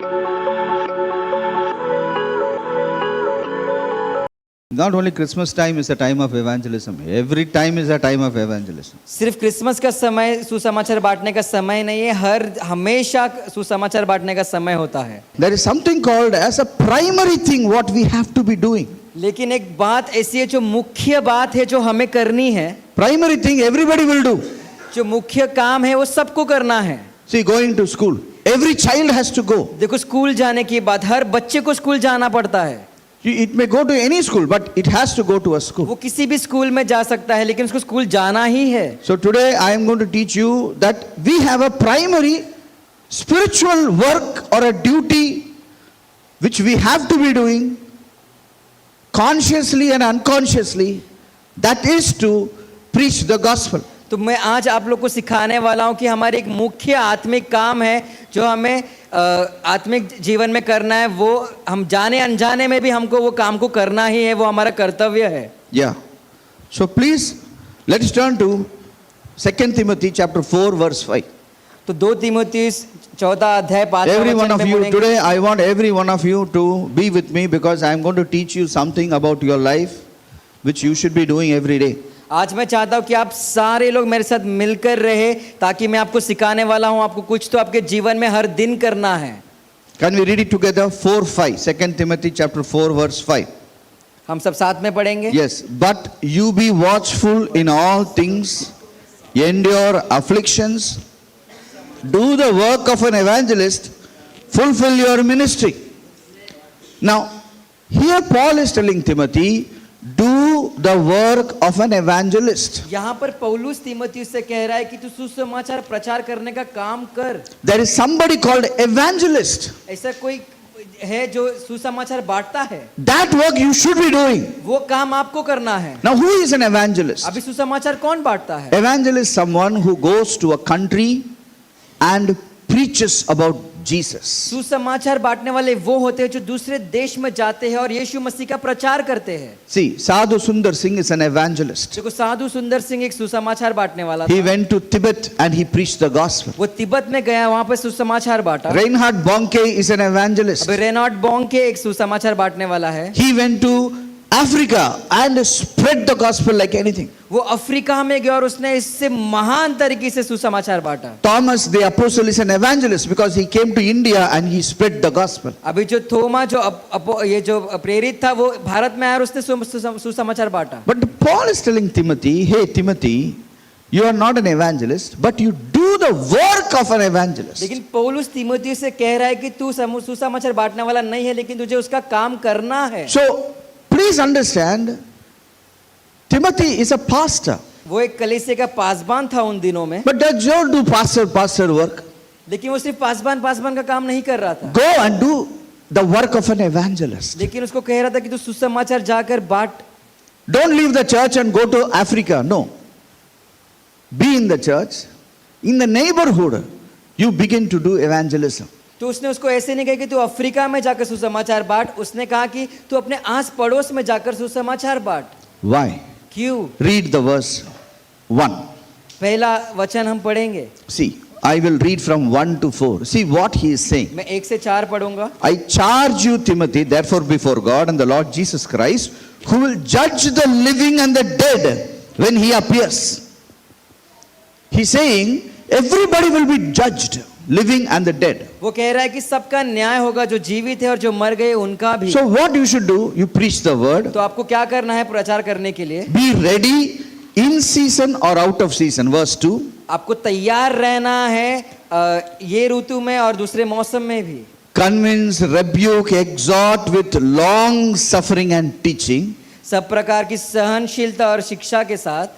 Not only Christmas time is a time of evangelism. Every time is a time of evangelism. सिर्फ Christmas का समय सुसमाचार बांटने का समय नहीं है, हर हमेशा सुसमाचार बांटने का समय होता है। There is something called as a primary thing what we have to be doing. लेकिन एक बात ऐसी है जो मुख्य बात है जो हमें करनी है। Primary thing everybody will do. जो मुख्य काम है वो सबको करना है। See, going to school. Every child has to go. देखो स्कूल जाने की बात, हर बच्चे को स्कूल जाना पड़ता है। It may go to any school, but it has to go to a school. वो किसी भी स्कूल में जा सकता है, लेकिन उसको स्कूल जाना ही है। So today I am going to teach you that we have a primary spiritual work or a duty which we have to be doing consciously and unconsciously, that is to preach the gospel. तो मैं आज आप लोग को सिखाने वाला हूँ कि हमारी एक मुख्य आत्मिक काम है जो हमें आत्मिक जीवन में करना है। वो हम जाने अनजाने में भी हमको वो काम को करना ही है, वो हमारा कर्तव्य है। Yeah. So please, let's turn to 2 Timothy chapter 4 verse 5. तो 2 तीमुथियुस 14 अध्याय 5 Every one वचन of में you, बोलेंगे। today I want every one of you to be with me because I am going to teach you something about your life which you should be doing every day. आज मैं चाहता हूँ कि आप सारे लोग मेरे साथ मिलकर रहे, ताकि मैं आपको सिखाने वाला हूँ, आपको कुछ तो आपके जीवन में हर दिन करना है। Can we read it together? 4:5. 2 Timothy chapter 4 verse 5. हम सब साथ में पढ़ेंगे। Yes, but you be watchful in all things, endure afflictions, do the work of an evangelist, fulfill your ministry. Now, here Paul is telling Timothy, do the work of an evangelist. यहाँ पर पौलुस तीमुथियुस से कह रहा है कि तू सुसमाचार प्रचार करने का काम कर। There is somebody called evangelist. ऐसा कोई है जो सुसमाचार बांटता है, That work you should be doing. वो काम आपको करना है। Now, who is an evangelist? अभी सुसमाचार कौन बांटता है? Evangelist is someone who goes to a country and preaches about Jesus. सुसमाचार बांटने वाले वो होते हैं जो दूसरे देश में जाते हैं और यीशु मसीह का प्रचार करते हैं। See, Sadhu Sundar Singh is an evangelist. देखो साधु सुंदर सिंह एक सुसमाचार बांटने वाला He था। went to Tibet and he preached the gospel. वो तिब्बत में गया, वहां पे सुसमाचार बांटा। Reinhard Bonnke is an evangelist. अभी रेनॉल्ड बोंके एक सुसमाचार बांटने वाला है। He went to Africa and spread the gospel like anything. वो अफ्रीका में गया और उसने इससे महान तरीके से सुसमाचार बांटा। Thomas the apostle is an evangelist because he came to India and he spread the gospel. अभी जो थोमा जो ये जो प्रेरित था वो भारत में आया और उसने सुसमाचार बांटा। But Paul is telling Timothy, hey Timothy, you are not an evangelist, but you do the work of an evangelist. लेकिन पौलुस तीमुथियुस से कह रहा है कि तू सुसमाचार बांटने वाला नहीं है, लेकिन तुझे उसका काम करना है। So please understand, Timothy is a pastor. वो एक कलीसिया का पासबान था उन दिनों में, But does not do pastor work. लेकिन वो सिर्फ पासबान का काम नहीं कर रहा था। Go and do the work of an evangelist. लेकिन उसको कह रहा था कि तू सुसमाचार जाकर बांट। Don't leave the church and go to Africa. No. Be in the church. In the neighborhood, you begin to do evangelism. तो उसने उसको ऐसे नहीं कहा कि तू अफ्रीका में जाकर सुसमाचार बांट, उसने कहा कि तू अपने आस पड़ोस में जाकर सुसमाचार बांट। Why? क्यों? Read the verse 1. पहला वचन हम पढ़ेंगे। See, I will read from 1 to 4. See what he is saying. मैं 1 से 4 पढ़ूंगा। I charge you, Timothy, therefore before God and the Lord Jesus Christ, who will judge the living and the dead when he appears. He's saying everybody will be judged, living and the dead. वो कह रहा है कि सबका न्याय होगा, जो जीवित है और जो मर गए उनका भी। So what you should do, you preach the word. तो आपको क्या करना है प्रचार करने के लिए? Be ready in season or out of season. Verse 2. आपको तैयार रहना है ये ऋतु में और दूसरे मौसम में भी। Convince, rebuke, exhort with long suffering and teaching. सब प्रकार की सहनशीलता और शिक्षा के साथ।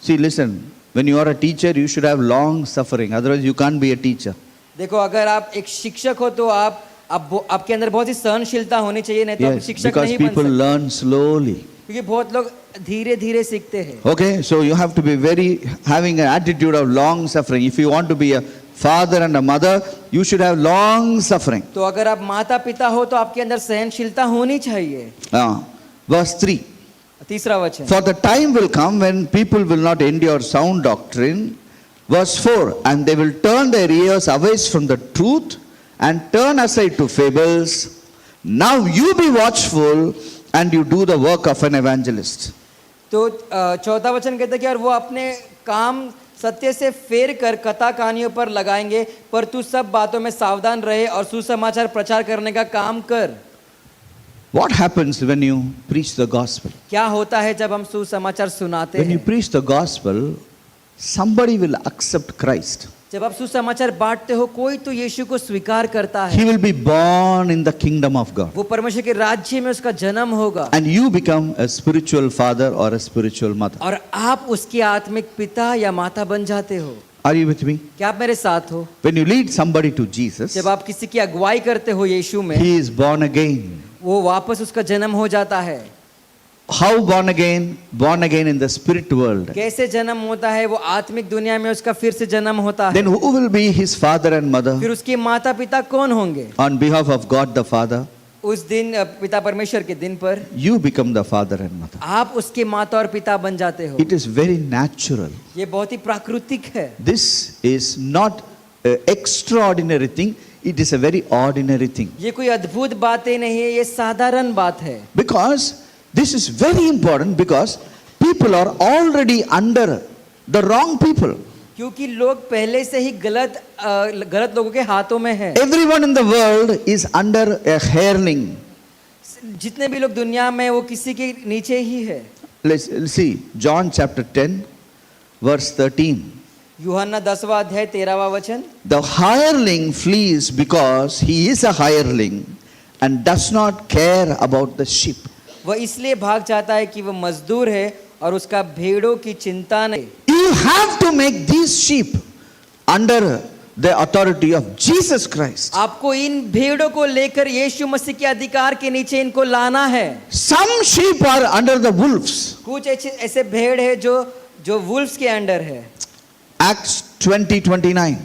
See, listen. When you are a teacher, you should have long suffering. Otherwise, you can't be a teacher. देखो अगर आप एक शिक्षक हो तो आपके अंदर बहुत ही सहनशीलता होनी चाहिए, नहीं तो आप Yes, शिक्षक because नहीं बन people सकते। learn slowly. क्योंकि बहुत लोग धीरे धीरे सीखते हैं। Okay, so you have to be having an attitude of long suffering. If you want to be a father and a mother, you should have long suffering. तो अगर आप माता पिता हो तो आपके अंदर सहनशीलता होनी चाहिए। Verse 3. तीसरा वचन। For the time will come when people will not endure sound doctrine. Verse 4. And they will turn their ears away from the truth and turn aside to fables. Now you be watchful and you do the work of an evangelist. तो चौथा वचन कहता है कि और वो अपने काम सत्य से फेर कर कथा कहानियों पर लगाएंगे, पर तू सब बातों में सावधान रहे और सुसमाचार प्रचार करने का काम कर. What happens when you preach the gospel? क्या होता है जब हम सुसमाचार सुनाते When you हैं? preach the gospel, somebody will accept Christ. जब आप सुसमाचार बांटते हो, कोई तो यीशु को स्वीकार करता He है, will be born in the kingdom of God. वो परमेश्वर के राज्य में उसका जन्म होगा And you become a spiritual father or a spiritual mother. और आप उसके आत्मिक पिता या माता बन जाते हो. Are you with me? क्या आप मेरे साथ हो? When you lead somebody to Jesus, जब आप किसी की अगुवाई करते हो यीशु में, he is born again. वो वापस उसका जन्म हो जाता है. How born again? Born again in the spirit world. कैसे जन्म होता है? वो आत्मिक दुनिया में उसका फिर से जन्म होता है. Then who will be his father and mother फिर उसके माता पिता कौन होंगे? on behalf of God the Father? उस दिन पिता परमेश्वर के दिन पर You become the father and mother. आप उसके माता और पिता बन जाते हो. It is very natural. ये बहुत ही प्राकृतिक है. This is not an extraordinary thing. It is a very ordinary thing. ये कोई अद्भुत बातें नहीं है, ये साधारण बात है. Because this is very important because people are already under the wrong people. क्योंकि लोग पहले से ही गलत लोगों के हाथों में है. Everyone in the world is under a hireling. जितने भी लोग दुनिया में, वो किसी के नीचे ही है. Let's see John chapter 10 verse 13. यूहन्ना 10वां अध्याय 13वां वचन. The hireling flees because he is a hireling and does not care about the sheep. वह इसलिए भाग जाता है कि वह मजदूर है और उसका भेड़ों की चिंता नहीं. You have to make these sheep under the authority of Jesus Christ. आपको इन भेड़ों को लेकर यीशु मसीह के अधिकार के नीचे इनको लाना है. Some sheep are under the wolves. कुछ ऐसे भेड़ है जो वुल्फ्स के अंडर है. Acts 20:29.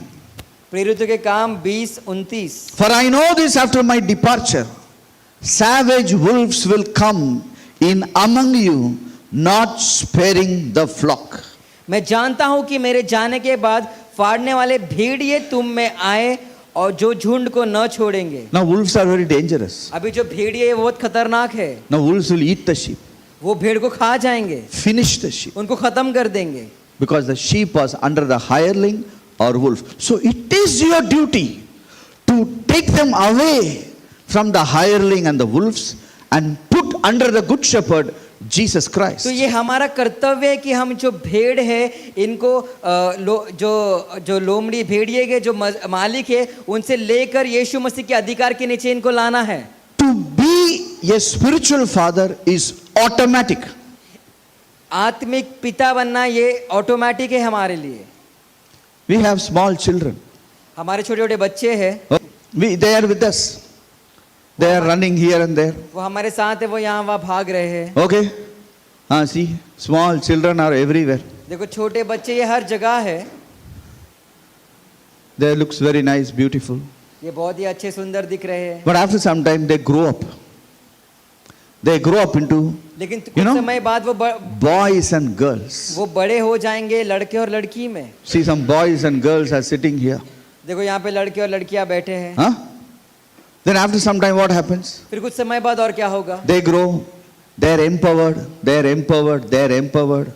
प्रेरितों के काम 20:29. For I know this after my departure, savage wolves will come in among you, not sparing the flock. मैं जानता हूं कि मेरे जाने के बाद फाड़ने वाले भेड़िए तुम में आए और जो झुंड को न छोड़ेंगे. Now wolves are very dangerous. अभी जो भेड़िए वो बहुत खतरनाक है. Now wolves will eat the sheep, वो भेड़ को खा जाएंगे, finish the sheep, उनको खत्म कर देंगे. because the sheep was under the hireling or wolf. So it is your duty to take them away from the hireling and the wolves and put under the good shepherd Jesus Christ. तो ये हमारा कर्तव्य है कि हम जो भेड़ है इनको जो लोमड़ी भेड़िए के जो मालिक है उनसे लेकर यीशु मसीह के अधिकार के नीचे इनको लाना है. To be a spiritual father is automatic. आत्मिक पिता बनना ये ऑटोमेटिक है हमारे लिए. We have small children. हमारे छोटे छोटे बच्चे हैं, They are with us. They are running here and there. वो हमारे साथ है, वो यहाँ वहाँ भाग रहे हैं. Okay? See, small children are everywhere. देखो छोटे बच्चे ये हर जगह है. They looks very nice, beautiful. ये बहुत ही अच्छे सुंदर दिख रहे हैं. But after some time they grow up. They grow up into, लेकिन कुछ you know, समय बाद वो boys and girls. वो बड़े हो जाएंगे लड़के और लड़की में. See, some boys and girls are sitting here. देखो यहाँ पे लड़के और लड़कियाँ बैठे हैं. Huh? Then after some time what happens? फिर कुछ समय बाद और क्या होगा? They grow. They are empowered. They are empowered. They are empowered.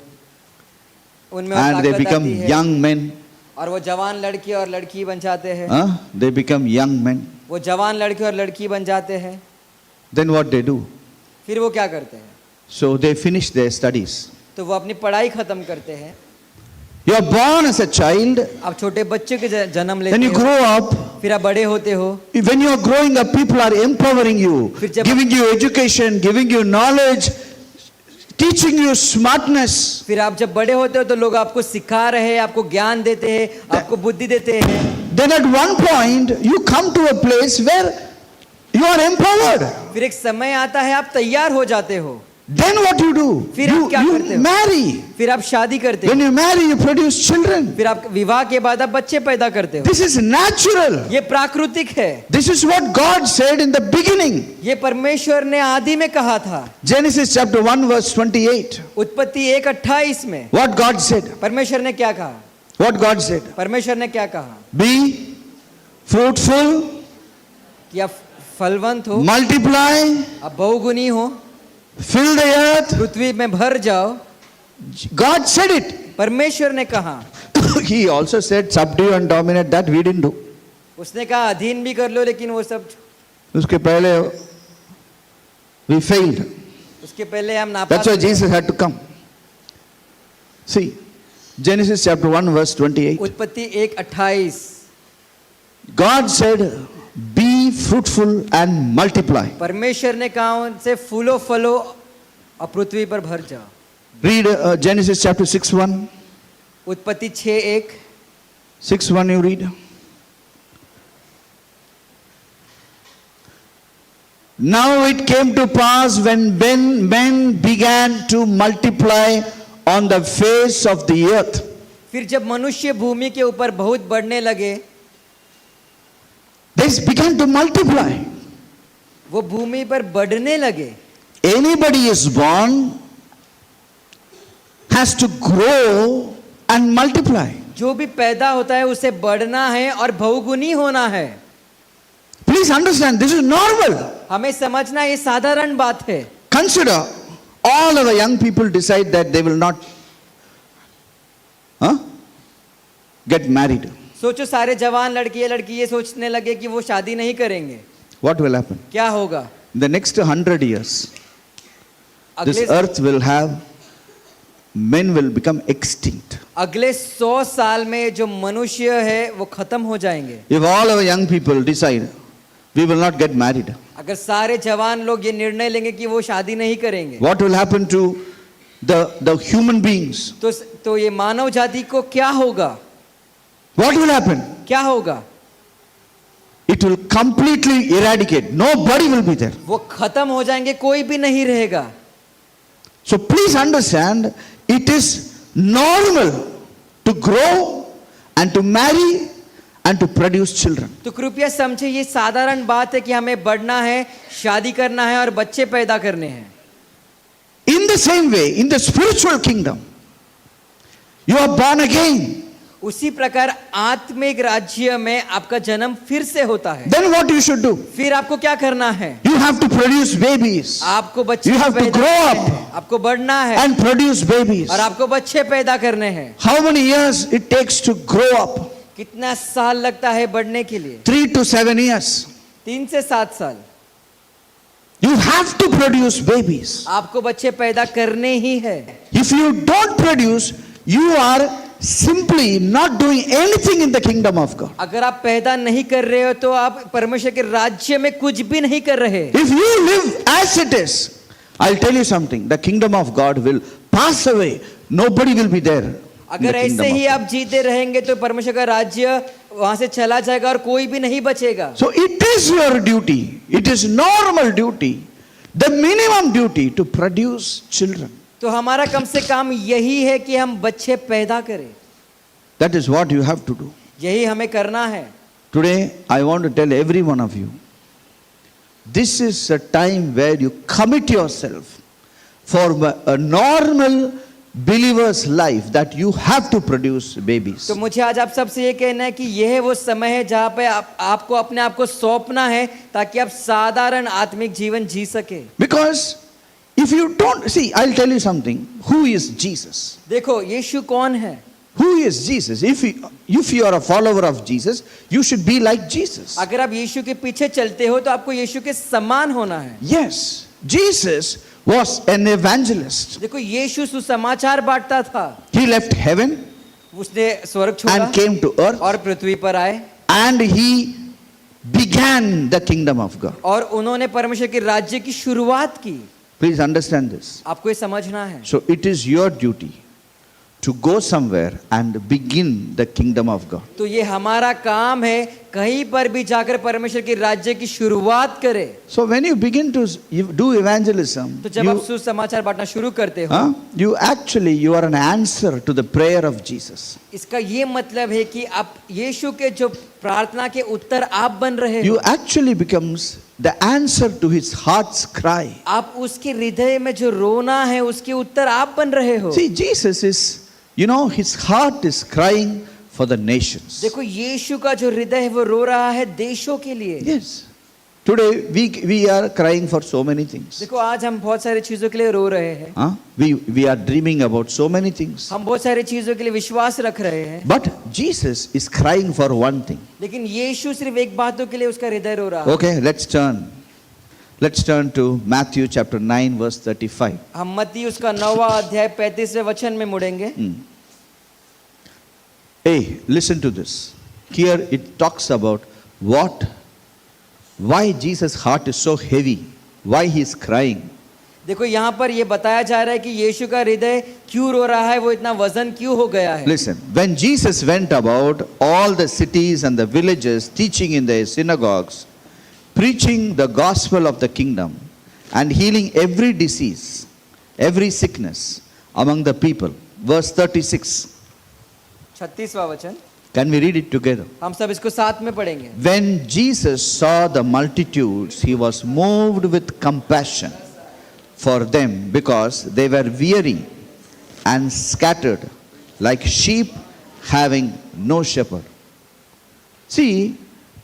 उनमें And they ताकत become आती है young men. और वो जवान लड़के और लड़की बन जाते हैं. Huh? They become young men. वो जवान लड़के और लड़की बन जाते हैं. Then what they do? फिर वो क्या करते हैं? So they finish their studies. तो वो अपनी पढ़ाई खत्म करते हैं. You are born as a child. आप छोटे बच्चे के जन्म When लेते you हो, grow up, फिर आप बड़े होते हो. when you are growing up, people are empowering you, फिर जब- giving you education, giving you knowledge, teaching you smartness. फिर आप जब बड़े होते हो तो लोग आपको सिखा रहे हैं, आपको ज्ञान देते हैं, आपको बुद्धि देते हैं. Then at one point, you come to a place where you are empowered. फिर एक समय आता है आप तैयार हो जाते हो. Then what you do? फिर आप क्या करते You हो? marry. फिर आप शादी करते हो. When you marry, you produce children. फिर आप विवाह के बाद आप बच्चे पैदा करते हो. This is natural. ये प्राकृतिक है. This is what God said in the beginning. ये परमेश्वर ने आदि में कहा था. Genesis chapter 1 verse 28. उत्पत्ति 1:28 में What God said? परमेश्वर ने क्या कहा? What God said? परमेश्वर ने क्या कहा? Be fruitful, कि आप फलवंत हो, multiply, आप बहुगुनी हो, fill the earth. पृथ्वी में भर जाओ. God said it. परमेश्वर ने कहा. He also said, subdue and dominate. That we didn't do. उसने कहा अधीन भी कर लो, लेकिन वो सब उसके पहले we failed. उसके पहले हम नापाक. That's why Jesus had to come. See, Genesis chapter 1 verse 28. उत्पत्ति 1:28. God said, be fruitful and multiply. परमेश्वर ने कहा उनसे फूलो फलो और पृथ्वी पर भर जाओ. Read Genesis chapter 6:1. उत्पत्ति 6:1. 6:1 you read. Now it came to pass when men began to multiply on the face of the earth. फिर जब मनुष्य भूमि के ऊपर बहुत बढ़ने लगे, They began to multiply. वो भूमि पर बढ़ने लगे. Anybody is born has to grow and multiply. जो भी पैदा होता है उसे बढ़ना है और बहुगुनी होना है. Please understand, this is normal. हमें समझना ये साधारण बात है. Consider all our young people decide that they will not get married. सोचो सारे जवान लड़की ये सोचने लगे कि वो शादी नहीं करेंगे. What will happen? क्या होगा? In the next 100 years, this अगले earth will have, men will become extinct. अगले 100 साल में जो मनुष्य है वो खत्म हो जाएंगे. If all our young people decide, we will not get married. अगर सारे जवान लोग ये निर्णय लेंगे कि वो शादी नहीं करेंगे, What will happen to the human beings? तो ये मानव जाति को क्या होगा? What will happen? क्या होगा? It will completely eradicate. Nobody will be there. वो खत्म हो जाएंगे, कोई भी नहीं रहेगा. So please understand, it is normal to grow and to marry and to produce children. तो कृपया समझे ये साधारण बात है कि हमें बढ़ना है, शादी करना है और बच्चे पैदा करने हैं. In the same way, in the spiritual kingdom, you are born again. उसी प्रकार आत्मिक राज्य में आपका जन्म फिर से होता है. Then what you should do? फिर आपको क्या करना है? You have to produce babies आपको बच्चे You have to पैदा grow करने up. हैं. आपको बढ़ना है and produce babies. और आपको बच्चे पैदा करने हैं. How many years it takes to grow up? कितना साल लगता है बढ़ने के लिए? 3 to 7 years. 3 से 7 साल. You have to produce babies. आपको बच्चे पैदा करने ही है. If you don't produce, you are simply not doing anything in the kingdom of God. अगर आप पैदा नहीं कर रहे हो तो आप परमेश्वर के राज्य में कुछ भी नहीं कर रहे. If you live as it is, I'll tell you something, the kingdom of God will pass away. Nobody will be there. in the अगर ऐसे kingdom ही of आप जीते रहेंगे तो परमेश्वर का राज्य वहां से चला जाएगा और कोई भी नहीं बचेगा. God. So it is your duty, it is normal duty, the minimum duty to produce children. तो हमारा कम से कम यही है कि हम बच्चे पैदा करें. That is what you have to do. यही हमें करना है. Today, I want to tell every one of you, this is a time where you commit yourself for a normal believer's life, that you have to produce babies. तो मुझे आज आप सबसे ये कहना है कि यह वो समय है जहाँ पे आपको अपने आप को सौंपना है ताकि आप साधारण आत्मिक जीवन जी सके. Because if you don't, see, I'll tell you something. Who is Jesus? देखो यीशु कौन है? Who is Jesus? If you are a follower of Jesus, you should be like Jesus. अगर आप यीशु के पीछे चलते हो तो आपको यीशु के समान होना है. Yes, Jesus was an evangelist. देखो यीशु सुसमाचार बांटता था. He left heaven उसने स्वर्ग छोड़ा and came to earth, और पृथ्वी पर आए and he began the kingdom of God. और उन्होंने परमेश्वर के राज्य की शुरुआत की. Please understand this. आपको ये समझना है. So it is your duty to go somewhere and begin the kingdom of God. तो ये हमारा काम है कहीं पर भी जाकर परमेश्वर के राज्य की शुरुआत करें. So when you begin to do evangelism, तो जब आप सुसमाचार बांटना शुरू करते हो, you are an answer to the prayer of Jesus. इसका ये मतलब है कि आप यीशु के जो प्रार्थना के उत्तर आप बन रहे You हो. actually becomes the answer to his heart's cry. आप उसके हृदय में जो रोना है उसके उत्तर आप बन रहे हो. See, Jesus is, his heart is crying for the nations. देखो यीशु का जो हृदय है वो रो रहा है देशों के लिए. Yes. Today we are crying for so many things. देखो आज हम बहुत सारी चीजों के लिए रो रहे हैं, Huh? We are dreaming about so many things. हम बहुत सारी चीजों के लिए विश्वास रख रहे हैं, But Jesus is crying for one thing. लेकिन यीशु सिर्फ एक बातों के लिए उसका हृदय रो रहा है। Okay, let's turn to Matthew chapter 9 verse 35. हम मत्ती उसका 9वां अध्याय 35वें वचन में मुड़ेंगे। Hey, listen to this. Here it talks about why Jesus' heart is so heavy, why he is crying. देखो यहाँ पर ये बताया जा रहा है कि यीशु का हृदय क्यों रो रहा है, वो इतना वजन क्यों हो गया है। Listen, when Jesus went about all the cities and the villages, teaching in their synagogues, preaching the gospel of the kingdom, and healing every disease, every sickness among the people. Verse 36. 36वां वचन, Can we read it together? हम सब इसको साथ में पढ़ेंगे। When Jesus saw the multitudes, he was moved with compassion for them because they were weary and scattered like sheep having no shepherd. See,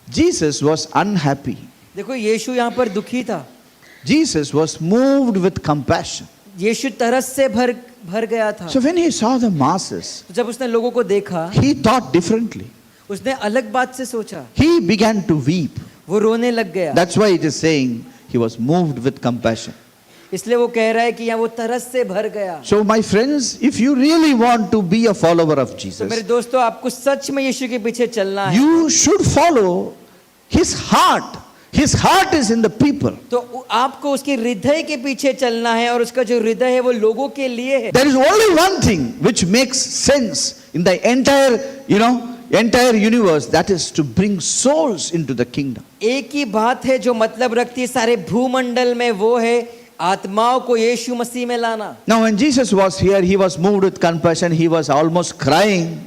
Jesus was unhappy. देखो यीशु यहाँ पर दुखी था, Jesus was moved with compassion. यीशु तरस से भर गया था। So when he saw the masses, तो जब उसने लोगों को देखा, he thought differently. उसने अलग बात से सोचा, He began to weep. वो रोने लग गया। That's why it is saying he was moved with compassion. इसलिए वो कह रहा है कि यहाँ वो तरस से भर गया। So my friends, if you really want to be a follower of तो Jesus, मेरे दोस्तों, आपको सच में यीशु के पीछे चलना है, you should follow his heart. His heart is in the people. तो आपको उसके हृदय के पीछे चलना है, और उसका जो हृदय है वो लोगों के लिए है। There is only one thing which makes sense in the entire universe, that is to bring souls into the kingdom. एक ही बात है जो मतलब रखती है सारे भूमंडल में, वो है आत्माओं को यीशु मसीह में लाना। Now when Jesus was here, he was moved with compassion. He was almost crying.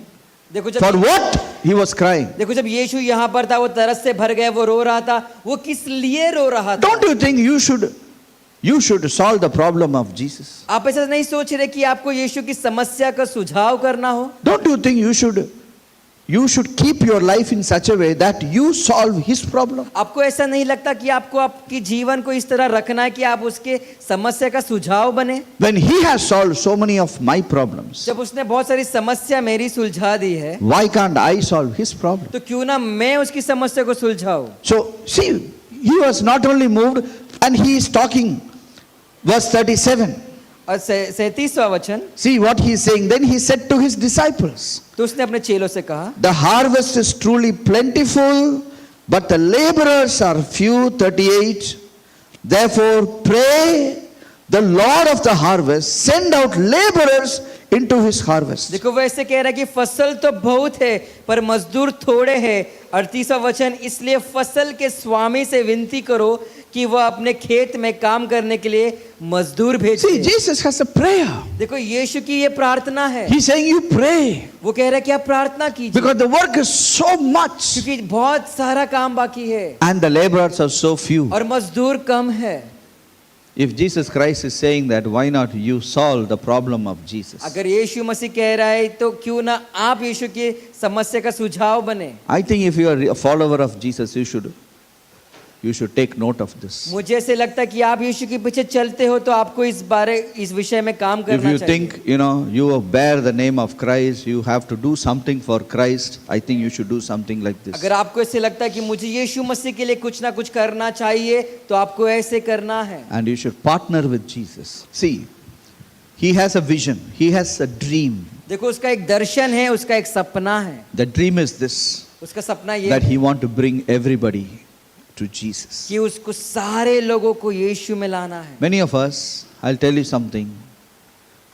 देखो For जब what he was crying? देखो जब यीशु यहाँ पर था, वो तरस से भर गया, वो रो रहा था। वो किस लिए रो रहा था? Don't you think you should solve the problem of Jesus? आप ऐसा नहीं सोच रहे कि आपको यीशु की समस्या का सुझाव करना हो? Don't you think you should keep your life in such a way that you solve his problem? आपको ऐसा नहीं लगता कि आपको आपकी जीवन को इस तरह रखना है कि आप उसके समस्या का सुझाव बने? When he has solved so many of my problems, जब उसने बहुत सारी समस्या मेरी सुलझा दी है, why can't I solve his problem? तो क्यों ना मैं उसकी समस्या को सुलझाऊं? So see, he was not only moved, and he is talking. Verse 37. और 37वां वचन, See what he is saying. Then he said to his disciples, तो उसने अपने चेलों से कहा, the harvest is truly plentiful, but the laborers are few. 38. Therefore pray the Lord of the harvest, send out laborers into his harvest. देखो वो ऐसे कह रहा है कि फसल तो बहुत है पर मजदूर थोड़े हैं। 38वां वचन, इसलिए फसल के स्वामी से विनती करो कि वह अपने खेत में काम करने के लिए मजदूर See, भेजे। Jesus has a prayer. देखो यीशु की ये प्रार्थना है, He's saying you pray वो कह रहा है कि आप प्रार्थना कीजिए, because the work is so much क्योंकि बहुत सारा काम बाकी है and the laborers are so few. और मजदूर कम है। If Jesus Christ is saying that, why not you solve the problem of Jesus? अगर यीशु मसीह कह रहा है तो क्यों ना आप यीशु की समस्या का सुझाव बने। I think if you are a follower of Jesus, you should take note of this. मुझे ऐसे लगता है कि आप यीशु के पीछे चलते हो तो आपको इस विषय में काम If करना you चाहिए। think, you bear the name of Christ, you have to do something for Christ, I think you should do something like this. अगर आपको ऐसे लगता है कि मुझे यीशु मसीह के लिए कुछ ना कुछ करना चाहिए, तो आपको ऐसे करना है। And you should partner with Jesus. See, he has a vision, he has a dream. देखो उसका एक दर्शन है, उसका एक सपना है। The dream is this, उसका सपना ये that है he want to bring everybody to Jesus. कि उसको सारे लोगों को यीशु में लाना है। Many of us, I'll tell you something,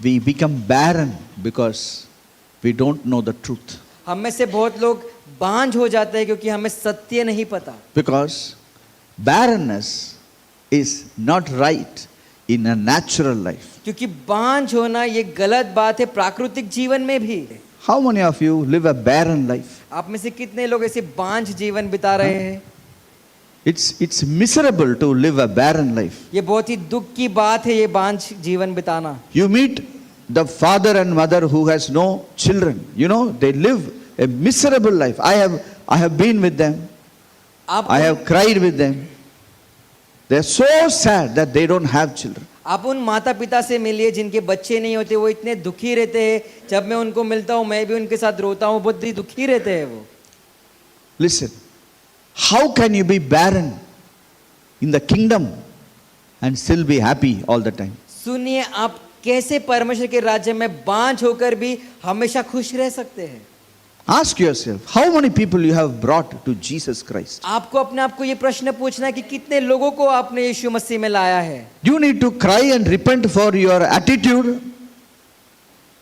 we become barren because we don't know the truth. हम में से बहुत लोग बांझ हो जाते हैं क्योंकि हमें सत्य नहीं पता। Because barrenness is not right in a natural life. क्योंकि बांझ होना ये गलत बात है प्राकृतिक जीवन में भी। How many of you live a barren life? आप में से कितने लोग ऐसे बांझ जीवन बिता रहे हैं? It's miserable to live a barren life. ये बहुत ही दुख की बात है ये बांझ जीवन बिताना। You meet the father and mother who has no children. They live a miserable life. I have been with them. I have cried with them. They are so sad that they don't have children. आप उन माता पिता से मिलिए जिनके बच्चे नहीं होते, वो इतने दुखी रहते हैं। जब मैं उनको मिलता हूँ मैं भी उनके साथ रोता हूँ, बहुत ही दुखी रहते हैं वो। Listen, how can you be barren in the kingdom and still be happy all the time? सुनिए, आप कैसे परमेश्वर के राज्य में बांझ होकर भी हमेशा खुश रह सकते हैं? Ask yourself, how many people you have brought to Jesus Christ? आपको अपने आप को ये प्रश्न पूछना है कि कितने लोगों को आपने यीशु मसीह में लाया है। You need to cry and repent for your attitude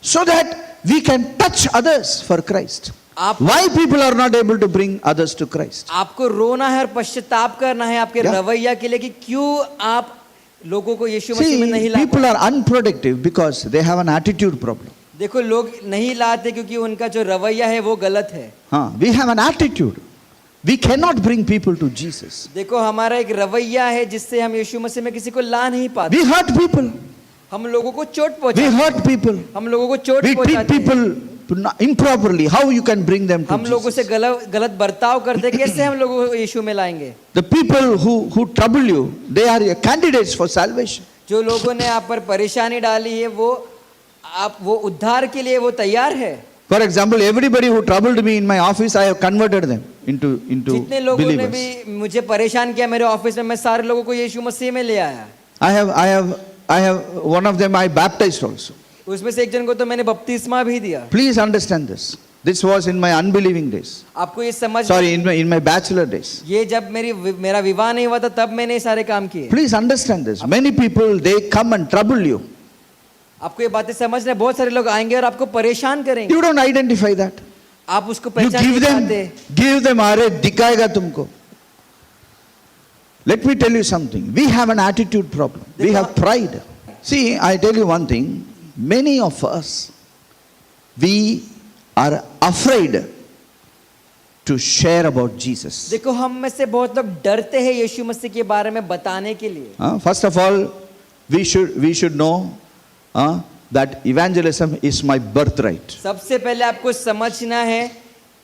so that we can touch others for Christ. आप Why people are not able to bring others to Christ? आपको रोना है और पश्चाताप करना है आपके Yeah. रवैया के लिए कि क्यों आप लोगों को यीशु मसीह में See, नहीं ला people are unproductive because they have an attitude problem. देखो, लोग नहीं लाते क्योंकि उनका जो रवैया है वो गलत है। We have an attitude. We cannot bring people to Jesus. देखो, हमारा एक रवैया है जिससे हम यीशु मसीह में किसी को ला नहीं पाते। We hurt people. हम लोगों को चोट We पहुंचाते hurt people. हम लोगों को चोट We treat पहुंचाते हैं। people improperly. How you can bring them to हम लोगों से Jesus? गलत बर्ताव करते हैं, कैसे हम लोगों को यीशु में लाएंगे? The people who trouble you, they are your candidates for salvation. जो लोगों ने आप पर परेशानी डाली है वो उद्धार के लिए वो तैयार है। For example, everybody who troubled me in my office, I have converted them into जितने लोगों ने believers. भी मुझे परेशान किया मेरे ऑफिस में, मैं सारे लोगों को यीशु मसीह में ले आया। I have one of them I baptized also. उसमें से एक जन को तो मैंने बपतिस्मा भी दिया। Please understand this. This was in my unbelieving days. आपको ये समझ, Sorry, in my bachelor days. ये जब मेरा विवाह नहीं हुआ था तब मैंने ये सारे काम किए। Please understand this. Many people, they come and trouble you. आपको ये बातें समझना है, बहुत सारे लोग आएंगे और आपको परेशान करेंगे, You don't identify that. आप उसको You पहचान नहीं पाते। give them, अरे दिखाएगा तुमको. Let me tell you something. We have an attitude problem. We have pride. See, I tell you one thing. Many of us, we are afraid to share about Jesus. देखो, हम में से बहुत लोग डरते हैं यीशु मसीह के बारे में बताने के लिए। First of all, we should know that evangelism is my birthright. सबसे पहले आपको समझना है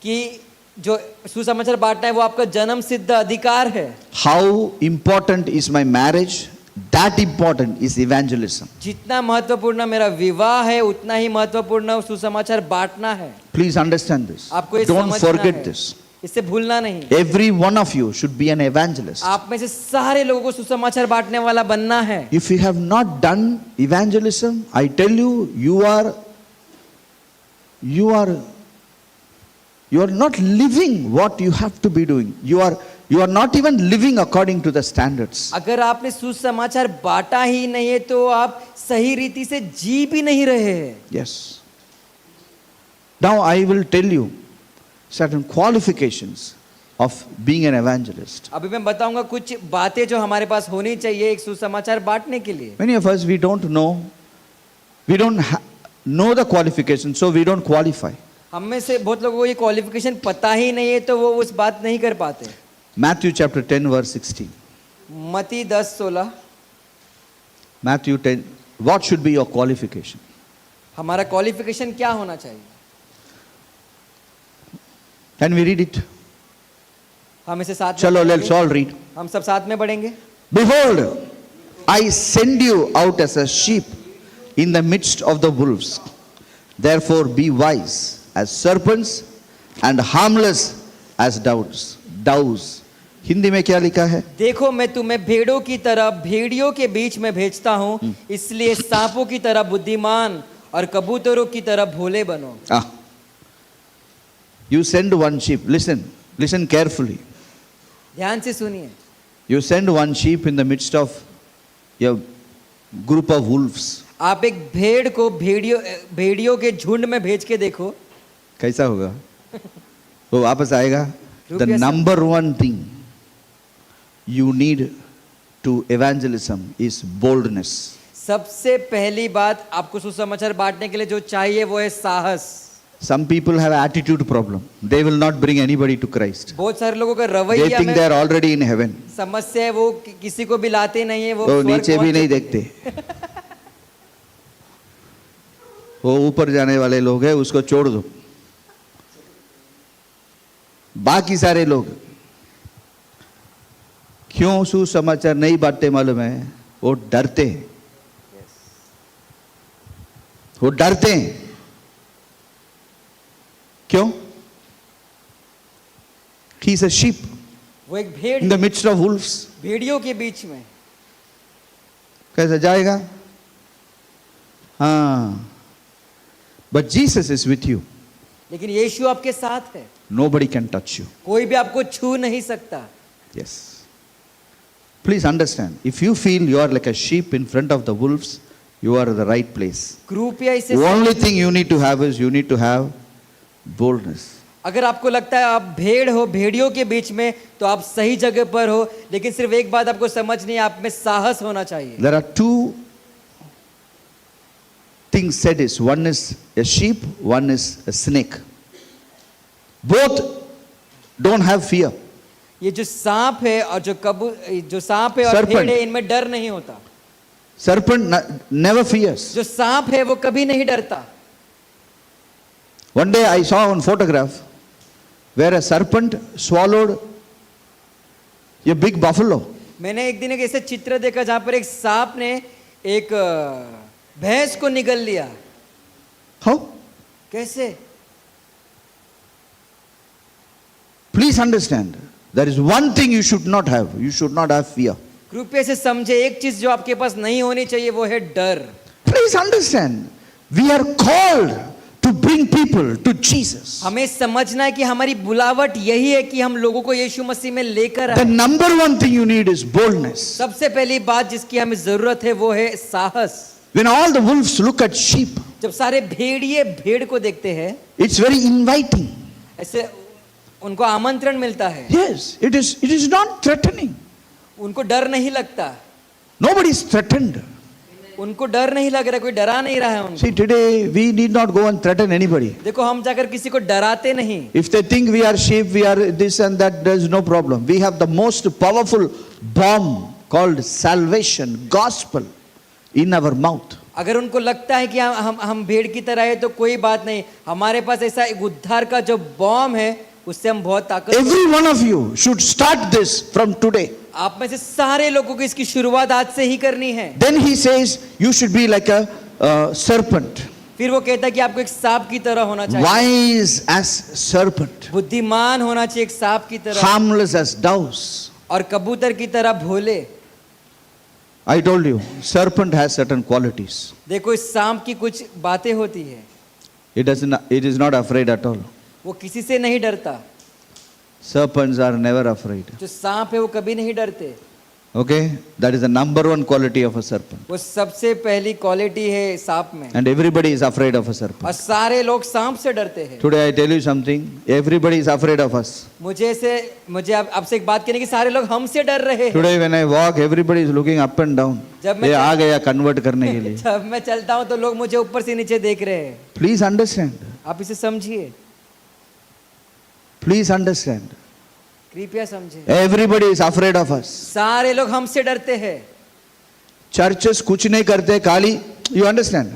कि जो सुसमाचार बांटना है वो आपका जन्म सिद्ध अधिकार है। How important is my marriage? That important is evangelism. जितना महत्वपूर्ण मेरा विवाह है उतना ही महत्वपूर्ण सुसमाचार बांटना है। Please understand this. आपको ये Don't समझना forget है। this. इससे भूलना नहीं। Every one of you should be an evangelist. आप में से सारे लोगों को सुसमाचार बांटने वाला बनना है। If you have not done evangelism, I tell you, you are not living what you have to be doing. You are not even living according to the standards. अगर आपने सुसमाचार बांटा ही नहीं है तो आप सही रीति से जी भी नहीं रहे हैं। Yes. Now I will tell you certain qualifications of being an evangelist. अभी मैं बताऊंगा कुछ बातें जो हमारे पास होनी चाहिए एक सुसमाचार बांटने के लिए। Many of us, we don't know the qualifications, so we don't qualify. हम में से बहुत लोगों को ये क्वालिफिकेशन पता ही नहीं है तो वो उस बात नहीं कर पाते। Matthew chapter 10 verse 16. मती 10:16। Matthew 10, what should be your qualification? हमारा क्वालिफिकेशन क्या होना चाहिए? Can we read it? हम इसे साथ में Chalo, let's पढ़ेंगे। all read. हम सब साथ में पढ़ेंगे। Behold, I send you out as a sheep in the midst of the wolves. Therefore be wise as serpents and harmless as doves. Hindi में क्या लिखा है? देखो, मैं तुम्हें भेड़ों की तरह भेड़ियों के बीच में भेजता हूँ, इसलिए सांपों की तरह बुद्धिमान और कबूतरों की तरह भोले बनो। You send one sheep. Listen carefully. ध्यान से सुनिए। You send one sheep in the midst of a group of wolves. आप एक भेड़ को भेड़ियों के झुंड में भेज के देखो, कैसा होगा? वो वापस आएगा? The रुक गया सब। number one thing you need to evangelism is boldness. सबसे पहली बात आपको सुसमाचार बांटने के लिए जो चाहिए वो है साहस। Some people have attitude problem. They will not bring anybody to Christ. बहुत सारे लोगों का They रवैया think में they are already in heaven. समस्या है, वो किसी को भी लाते नहीं है, वो वो स्वर्ग नीचे भी पहुंच नहीं चुके हैं। देखते। वो ऊपर जाने वाले लोग हैं, उसको छोड़ दो। बाकी सारे लोग क्यों सुसमाचार नहीं बांटते मालूम है? वो डरते हैं, वो डरते हैं। क्यों? He is a sheep वो एक भेड़ in the midst of wolves. भेड़ियों के बीच में। कैसे जाएगा? हाँ, but Jesus is with you. लेकिन यीशु आपके साथ है, Nobody can touch you. कोई भी आपको छू नहीं सकता। Yes. Please understand. If you feel you are like a sheep in front of the wolves, you are at the right place. कृपया इसे The only thing you need to have is you need to have boldness. अगर आपको लगता है आप भेड़ हो भेड़ियों के बीच में, तो आप सही जगह पर हो। लेकिन सिर्फ एक बात आपको समझनी है, आप में साहस होना चाहिए। There are two things said is one is a sheep, one is a snake. Both don't have fear. ये जो सांप है और जो सांप है और Serpent. भेड़ है, इनमें डर नहीं होता। Serpent never fears. जो सांप है वो कभी नहीं डरता। One day I saw one photograph where a serpent swallowed a big buffalo. मैंने एक दिन एक ऐसे चित्र देखा जहां पर एक सांप ने एक भैंस को निगल लिया। How? कैसे? Please understand. There is one thing you should not have. You should not have fear. कृपया से समझे, एक चीज जो आपके पास नहीं होनी चाहिए वो है डर। Please understand. We are called to bring people to Jesus. हमें समझना है कि हमारी बुलावट यही है कि हम लोगों को यीशु मसीह में लेकर The आए। number one thing you need is boldness. सबसे पहली बात जिसकी हमें जरूरत है वो है साहस। When all the wolves look at sheep, जब सारे भेड़िए भेड़ को देखते हैं, it's very inviting. ऐसे उनको आमंत्रण मिलता है। Yes, it is not threatening. उनको डर नहीं लगता। Nobody is threatened. उनको डर नहीं लग रहा, कोई डरा नहीं रहा है उनको। See, today we need not go and threaten anybody. देखो, हम जाकर किसी को डराते नहीं। If they think we are sheep, we are this and that, there is no problem. We have the most powerful bomb called salvation, gospel in our mouth. अगर उनको लगता है कि हम भेड़ की तरह है तो कोई बात नहीं, हमारे पास ऐसा एक उद्धार का जो बॉम्ब है उससे हम बहुत ताकत। Every one of you should start this from today. आप में से सारे लोगों को इसकी शुरुआत आज से ही करनी है। Then he says you should be like a serpent, फिर वो कहता है कि आपको एक सांप की तरह होना चाहिए, wise as serpent, बुद्धिमान होना चाहिए एक सांप की तरह, harmless as doves. और कबूतर की तरह भोले। I told you, serpent has certain qualities. देखो, इस सांप की कुछ बातें होती है। It is not afraid at all. वो किसी से नहीं डरता। Serpents are never afraid. जो सांप है वो कभी नहीं डरते। Okay, that is the number one quality of a serpent. वो सबसे पहली क्वालिटी है सांप में। And everybody is afraid of a serpent. और सारे लोग सांप से डरते हैं। Today I tell you something, everybody is afraid of us. मुझे आपसे एक बात कहनी कि सारे लोग हमसे डर रहे हैं। Today when I walk, everybody is looking up and down. जब मैं ये आ गया convert करने के लिए. जब मैं चलता हूँ तो लोग मुझे ऊपर से नीचे देख रहे हैं। Please understand. आप इसे समझिए, Please understand. कृपया समझिए। Everybody is afraid of us. सारे लोग हमसे डरते हैं। Churches कुछ नहीं करते, खाली, you understand?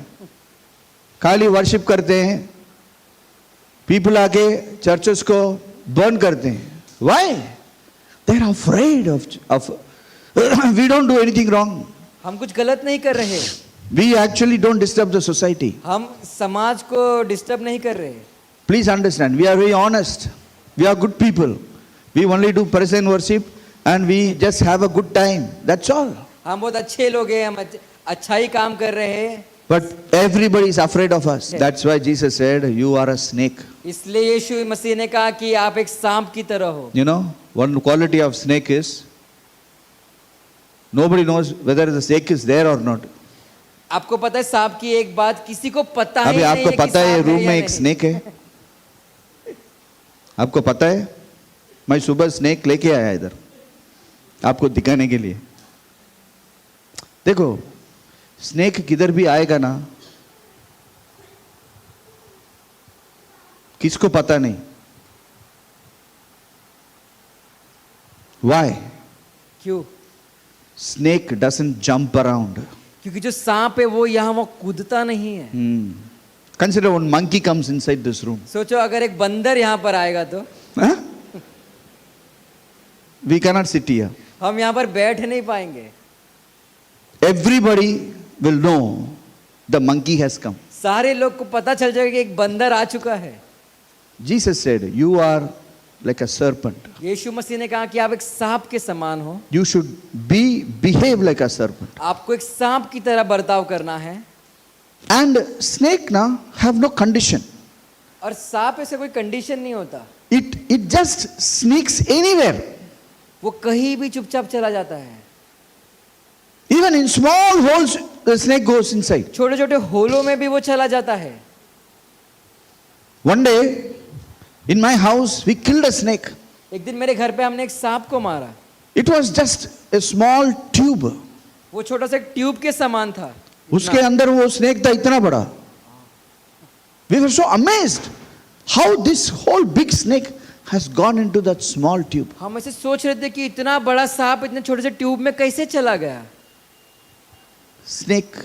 खाली worship करते हैं. People आके churches को burn करते हैं. Why? They are afraid of we don't do anything wrong. हम कुछ गलत नहीं कर रहे, We actually don't disturb the society. हम समाज को डिस्टर्ब नहीं कर रहे। Please understand, we are very honest. We are good people. We only do praise and worship and we just have a good time. That's all. हम बहुत अच्छे लोग हैं, हम अच्छा ही काम कर रहे हैं। But everybody is afraid of us. That's why Jesus said, you are a snake. इसलिए यीशु मसीह ने कहा कि आप एक सांप की तरह हो। You know, one quality of snake is, nobody knows whether the snake is there or not. आपको पता है सांप की एक बात, किसी को पता ही अभी नहीं आपको है कि पता है सांप रूम या में एक नहीं। स्नेक है? आपको पता है? मैं सुबह स्नेक लेके आया इधर आपको दिखाने के लिए। देखो, स्नेक किधर भी आएगा ना, किसको पता नहीं। Why? क्यों? Snake doesn't jump around. क्योंकि जो सांप है वो यहाँ वो कूदता नहीं है। Consider one monkey comes inside this room. सोचो अगर एक बंदर यहाँ पर आएगा तो Huh? We cannot sit here. हम यहाँ पर बैठ नहीं पाएंगे. Everybody will know the monkey has come. सारे लोग को पता चल जाएगा कि एक बंदर आ चुका है. Jesus said, "You are like a serpent. यीशु मसीह ने कहा कि आप एक सांप के समान हो. You should behave like a serpent." आपको एक सांप की तरह बर्ताव करना है. And snake now have no condition. और सांप ऐसे कोई कंडीशन नहीं होता. It just sneaks anywhere. वो कहीं भी चुपचाप चला जाता है. Even in small holes, the snake goes inside. छोटे छोटे होलों में भी वो चला जाता है. One day, in my house, we killed a snake. एक दिन मेरे घर पे हमने एक सांप को मारा. It was just a small tube. वो छोटा सा एक ट्यूब के समान था. उसके अंदर वो snake था इतना बड़ा. We were so amazed how this whole big snake has gone into that small tube. हम ऐसे सोच रहे थे कि इतना बड़ा सांप इतने छोटे से ट्यूब में कैसे चला गया. Snake,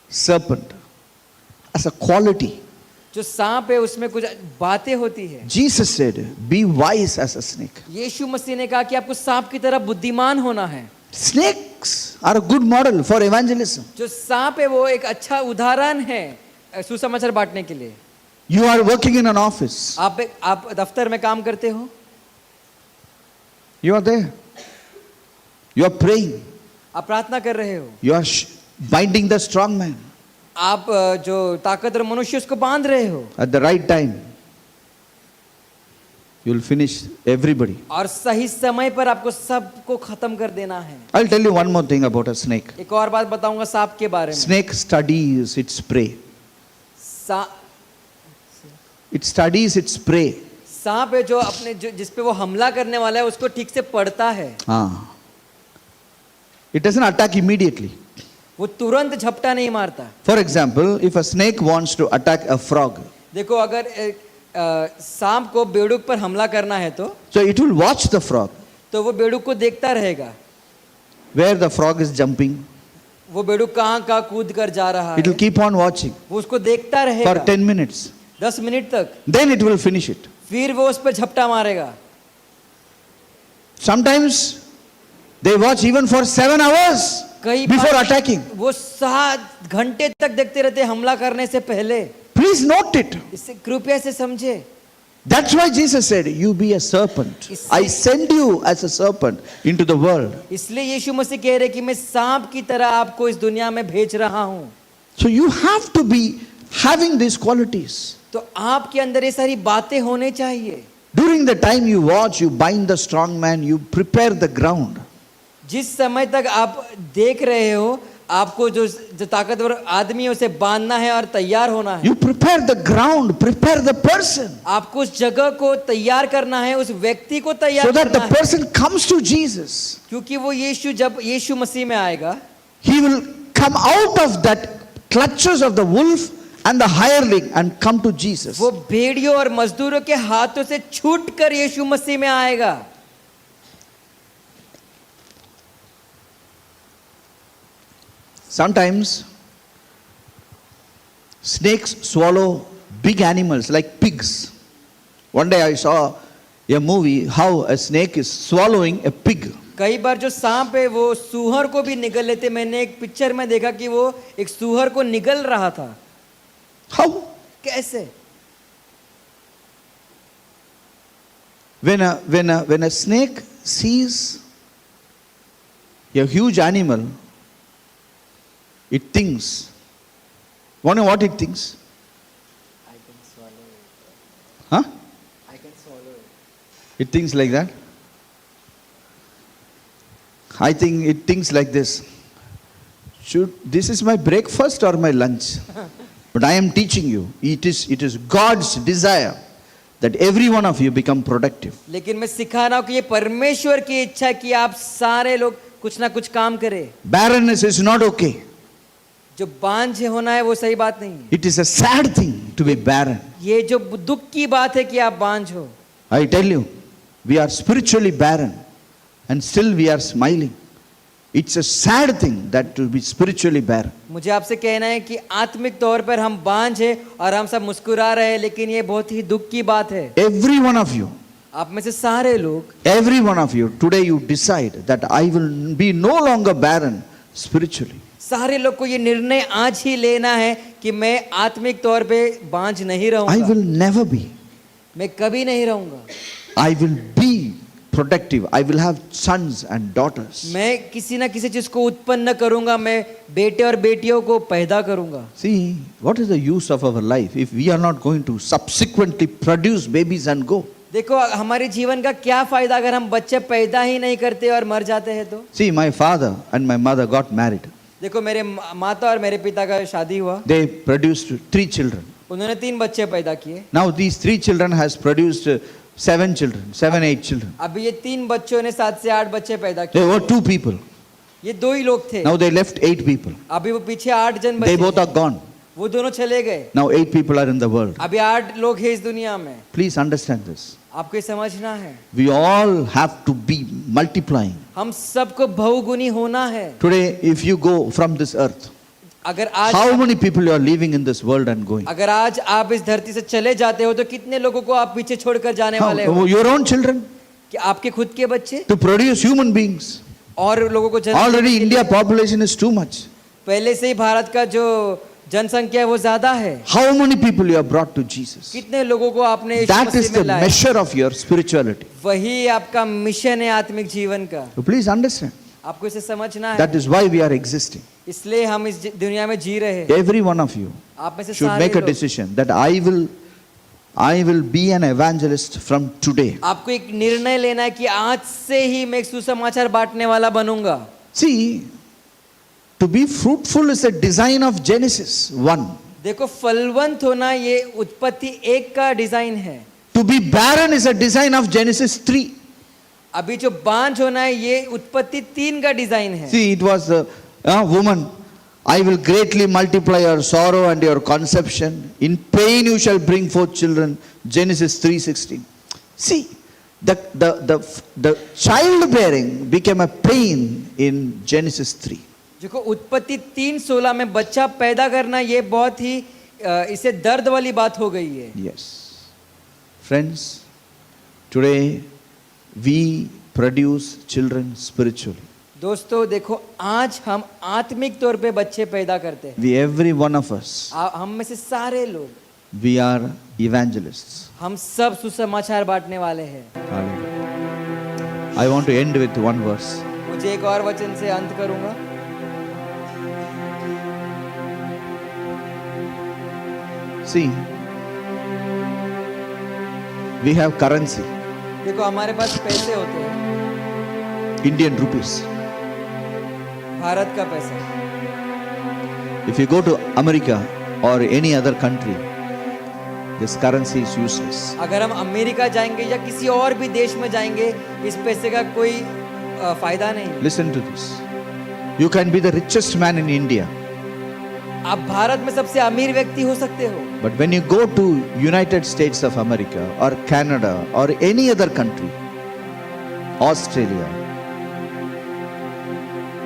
serpent, as a quality. जो सांप है उसमें कुछ बातें होती है. Jesus said, "Be wise as a snake." यीशु मसीह ने कहा कि आपको सांप की तरह बुद्धिमान होना है. Snakes are a good model for evangelism. जो सांप है वो एक अच्छा उदाहरण है सुसमाचार बांटने के लिए. You are working in an office. आप दफ्तर में काम करते हो. You are there. You are praying. आप प्रार्थना कर रहे हो. You are binding the strong man आप जो ताकतवर मनुष्य उसको बांध रहे हो. at the right time. You will finish everybody. और सही समय पर आपको सबको खत्म कर देना है. I'll tell you one more thing about a snake. एक और बात बताऊंगा सांप के बारे में. Snake studies its prey. It studies its prey. सांप है जो अपने जिस पे वो हमला करने वाला है उसको ठीक से पढ़ता है. It doesn't attack immediately. वो तुरंत झपटा नहीं मारता. For example, if a snake wants to attack a frog, देखो अगर सांप को बेडूक पर हमला करना है तो so it will watch the frog, वो बेडूक को देखता रहेगा. where the frog is jumping. वो बेडूक कहाँ कूद कर जा रहा It will है. keep on watching वो उसको देखता for रहेगा 10 minutes. 10 मिनट तक. Then it will finish it. फिर वो उस पर झपटा मारेगा. Sometimes they watch even for 7 hours कई before बार attacking. वो 7 घंटे तक देखते रहते हमला करने से पहले. Please note it. इससे कृपया से समझे. That's why Jesus said, "You be a serpent. I send you as a serpent into the world." इसलिए यीशु मसीह कह रहे कि मैं सांप की तरह आपको इस दुनिया में भेज रहा हूं. So you have to be having these qualities. तो आपके अंदर ये सारी बातें होने चाहिए. During the time you watch, you bind the strong man, you prepare the ground. जिस समय तक आप देख रहे हो आपको जो ताकतवर आदमी है उसे बांधना है और तैयार होना है. You prepare the ground, prepare the person, आपको उस जगह को तैयार करना है, उस व्यक्ति को तैयार so that करना the है. person comes to Jesus. क्योंकि वो जब यीशु मसीह में आएगा He will come out of that clutches of the wolf and the hireling and come to Jesus. वो भेड़ियों और मजदूरों के हाथों से छूटकर यीशु मसीह में आएगा. Sometimes snakes swallow big animals like pigs. One day I saw a movie how a snake is swallowing a pig. कई बार जो सांप है वो सूअर को भी निगल लेते. मैंने एक पिक्चर में देखा कि वो एक सूअर को निगल रहा था. How? कैसे? When a snake sees a huge animal, it thinks. Want to know what it thinks? I can swallow it. Huh? I can swallow it. It thinks like that. I think it thinks like this. This is my breakfast or my lunch? But I am teaching you. It is God's desire that every one of you become productive. लेकिन मैं सिखा रहा हूँ कि ये परमेश्वर की इच्छा है कि आप सारे लोग कुछ ना कुछ काम करें. Barrenness is not okay. जो बांझ होना है वो सही बात नहीं है. It is a sad thing to be barren. ये जो दुख की बात है कि आप बांझ हो. I tell you, we are spiritually barren and still we are smiling. It's a sad thing that to be spiritually barren. मुझे आपसे कहना है कि आत्मिक तौर पर हम बांझ हैं और हम सब मुस्कुरा रहे हैं, लेकिन ये बहुत ही दुख की बात है. Every one of you आप में से सारे लोग, every one of you, today you decide that I will be no longer barren spiritually. सारे लोग को ये निर्णय आज ही लेना है कि मैं आत्मिक तौर पे बांझ नहीं I रहूंगा, will never be. मैं कभी नहीं रहूंगा। I will be productive. I will have sons and daughters. मैं किसी ना किसी चीज को उत्पन्न करूंगा, मैं बेटे और बेटियों को पैदा करूंगा। See, what is the use of our life if we are not going to subsequently produce babies and go? देखो हमारे जीवन का क्या फायदा अगर हम बच्चे पैदा ही नहीं करते और मर जाते हैं तो। See, my father and my mother got married. देखो मेरे माता और मेरे पिता का शादी हुआ, They produced 3 children. उन्होंने 3 बच्चे पैदा किए। Now these 3 children has produced 7 children, 7, 8 children. अभी ये 3 बच्चों ने 7 से 8 बच्चे पैदा किए। There were 2 people. ये 2 ही लोग थे। Now they left 8 people. अभी वो पीछे 8 जन They बचे। both are gone. वो दोनों चले गए। Now 8 people are in the world. अभी 8 लोग हैं इस दुनिया में। Please understand this. आपको ये समझना है, We all have to be multiplying. हम सबको बहुगुनी होना है। Today, if you go from this earth, अगर आज how many people you are leaving in this world and going? अगर आज आप इस धरती से चले जाते हो तो कितने लोगों को आप पीछे छोड़कर जाने वाले हो? How, your own children कि आपके खुद के बच्चे to produce human beings. और लोगों को जन्म Already देने के India लिए- population is too much. पहले से ही भारत का जो जनसंख्या है वो ज्यादा है। How many people you have brought to Jesus? कितने लोगों को आपने यीशु That मसीह is में the लाया? measure of your spirituality. वही आपका मिशन है आत्मिक जीवन का। So please understand. आपको इसे समझना है। That is why we are existing. इसलिए हम इस दुनिया में जी रहे हैं। Every one of you आप में से should सारे make a लोग, decision that I will be an evangelist from today. आपको एक निर्णय लेना है कि आज से ही मैं एक सुसमाचार बांटने वाला बनूंगा। See, to be fruitful is a design of Genesis 1. देखो फलवंत होना ये उत्पत्ति 1 का डिजाइन है। To be barren is a design of Genesis 3. अभी जो बांझ होना है ये उत्पत्ति 3 का डिजाइन है। See, it was the woman, I will greatly multiply your sorrow and your conception. In pain you shall bring forth children. Genesis 3:16. See, the childbearing became a pain in Genesis 3. देखो उत्पत्ति 3:16 में बच्चा पैदा करना ये बहुत ही इसे दर्द वाली बात हो गई है। Yes. Friends, today we produce children spiritually. दोस्तों देखो आज हम आत्मिक तौर पे बच्चे पैदा करते हैं। We, every one of us, हम में से सारे लोग, we are evangelists. हम सब सुसमाचार बांटने वाले हैं। Hallelujah. I want to end with one verse. मुझे एक और वचन से अंत करूंगा। See, we have currency, देखो हमारे पास पैसे होते हैं, Indian rupees. भारत का पैसा। If you go to America or any other country, this currency is useless. अगर हम अमेरिका जाएंगे या किसी और भी देश में जाएंगे इस पैसे का कोई फायदा नहीं। Listen to this. You can be the richest man in India, आप भारत में सबसे अमीर व्यक्ति हो सकते हो, but when you go to United States of America or Canada or any other country, Australia,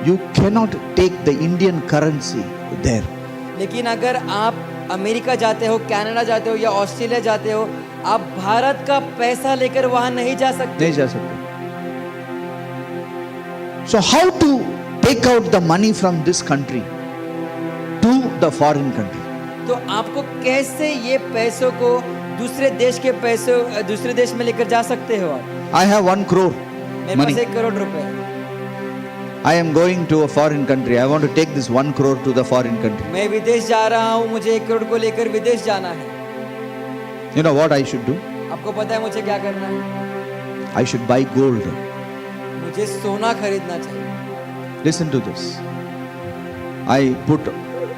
you cannot take the Indian currency there. लेकिन अगर आप अमेरिका जाते हो, कनाडा जाते हो या ऑस्ट्रेलिया जाते हो, आप भारत का पैसा लेकर वहां नहीं जा सकते। नहीं जा सकते. So how to take out the money from this country to the foreign country? तो आपको कैसे ये पैसों को दूसरे देश के पैसों दूसरे देश में लेकर जा सकते हो आप? I have 1 crore मेरे money. पास 1 करोड़ रुपए है। I am going to a foreign country. I want to take this 1 crore to the foreign country. मैं विदेश जा रहा हूँ, मुझे 1 करोड़ को लेकर विदेश जाना है। You know what I should do? आपको पता है मुझे क्या करना है? I should buy gold. मुझे सोना खरीदना चाहिए। Listen to this. I put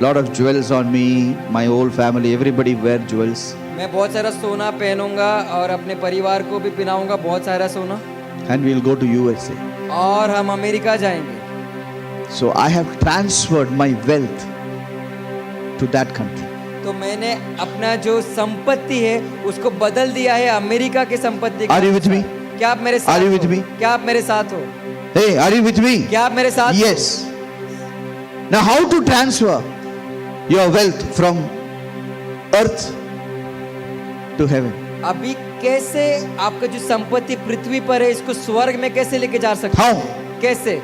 lot of jewels on me, my whole family, everybody wear jewels. मैं बहुत सारा सोना पहनूंगा और अपने परिवार को भी पहनाऊंगा बहुत सारा सोना, And we'll go to USA. और हम अमेरिका जाएंगे। So I have transferred my wealth to that country. तो मैंने अपना जो संपत्ति है उसको बदल दिया है अमेरिका के संपत्ति के Are you with me? अनुसार। क्या आप मेरे साथ Are you हो? with me? क्या आप मेरे साथ हो? Hey, are you with me? क्या आप मेरे साथ हो? Yes. Now how to transfer your wealth from earth to heaven? अभी कैसे आपका जो संपत्ति पृथ्वी पर है इसको स्वर्ग में कैसे लेके जा सकते How? हैं? कैसे